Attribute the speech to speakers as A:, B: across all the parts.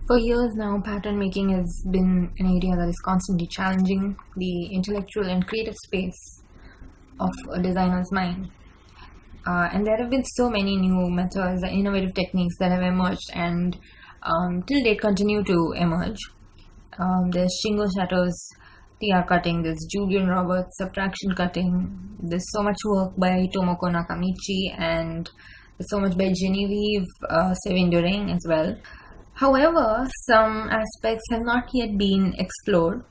A: For years now, pattern making has been an area that is constantly challenging the intellectual and creative space of a designer's mind. And there have been so many new methods and innovative techniques that have emerged and till date continue to emerge. There's Shingo Sato's TR cutting, there's Julian Roberts' subtraction cutting, there's so much work by Tomoko Nakamichi, and there's so much by Genevieve Sevin-Durang as well. However, some aspects have not yet been explored.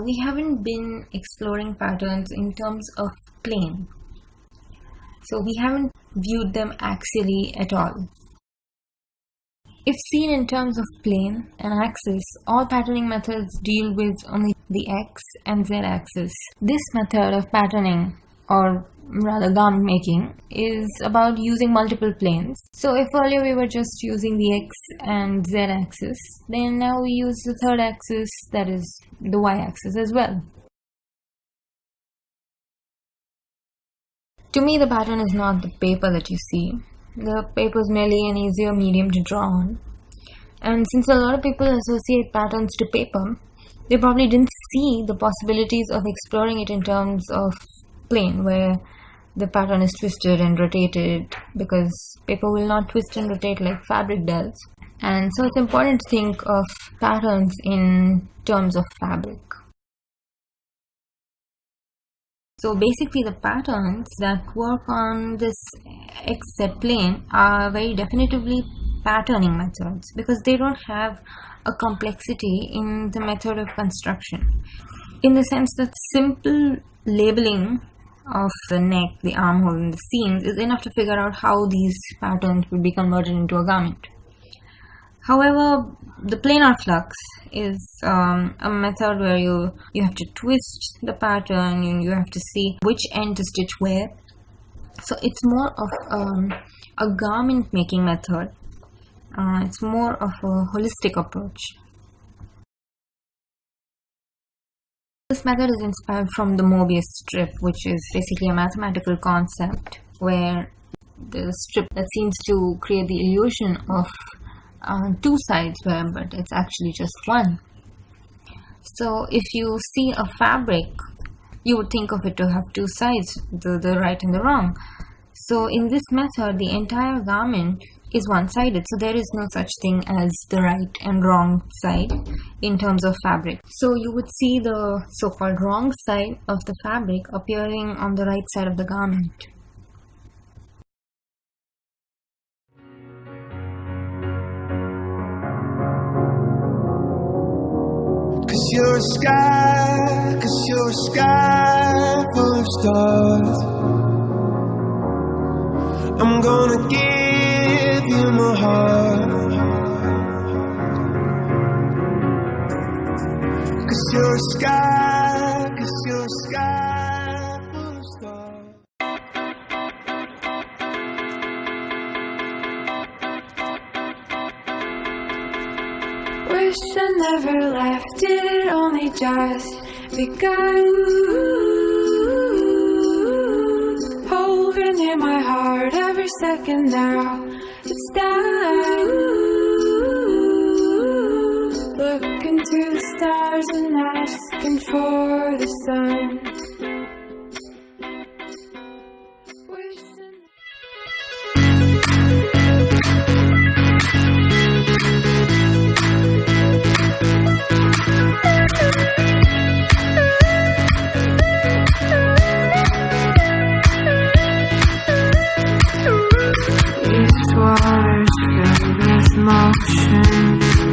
A: We haven't been exploring patterns in terms of plane. So we haven't viewed them axially at all. If seen in terms of plane and axis, all patterning methods deal with only the X and Z axis. This method of patterning, or rather garment making, is about using multiple planes. So if earlier we were just using the X and Z axis, then now we use the third axis, that is the Y axis as well. To me, the pattern is not the paper that you see. The paper is merely an easier medium to draw on. And since a lot of people associate patterns to paper, they probably didn't see the possibilities of exploring it in terms of plane, where the pattern is twisted and rotated, because paper will not twist and rotate like fabric does. And so it's important to think of patterns in terms of fabric. So basically, the patterns that work on this XZ plane are very definitively patterning methods, because they don't have a complexity in the method of construction, in the sense that simple labeling of the neck, the armhole, and the seams is enough to figure out how these patterns will be converted into a garment. However, the planar flux is a method where you have to twist the pattern and you have to see which end to stitch where. So it's more of a garment making method. It's more of a holistic approach. This method is inspired from the Mobius strip, which is basically a mathematical concept where the strip that seems to create the illusion of two sides, but it's actually just one. So if you see a fabric, you would think of it to have two sides, the right and the wrong. So in this method, the entire garment is one-sided, so there is no such thing as the right and wrong side in terms of fabric. So you would see the so-called wrong side of the fabric appearing on the right side of the garment.
B: Cause you're a sky full of stars. I'm gonna give you my heart. Cause you're a sky full of stars.
C: Wish I never left, it only just begun. Holding in my heart every second now, it's done. Look into the stars and asking for the sun. Motion,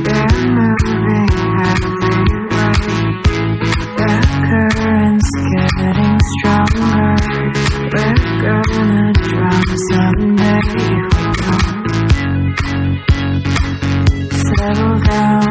C: they're moving everywhere. The current's getting stronger. We're gonna drown someday. Settle down.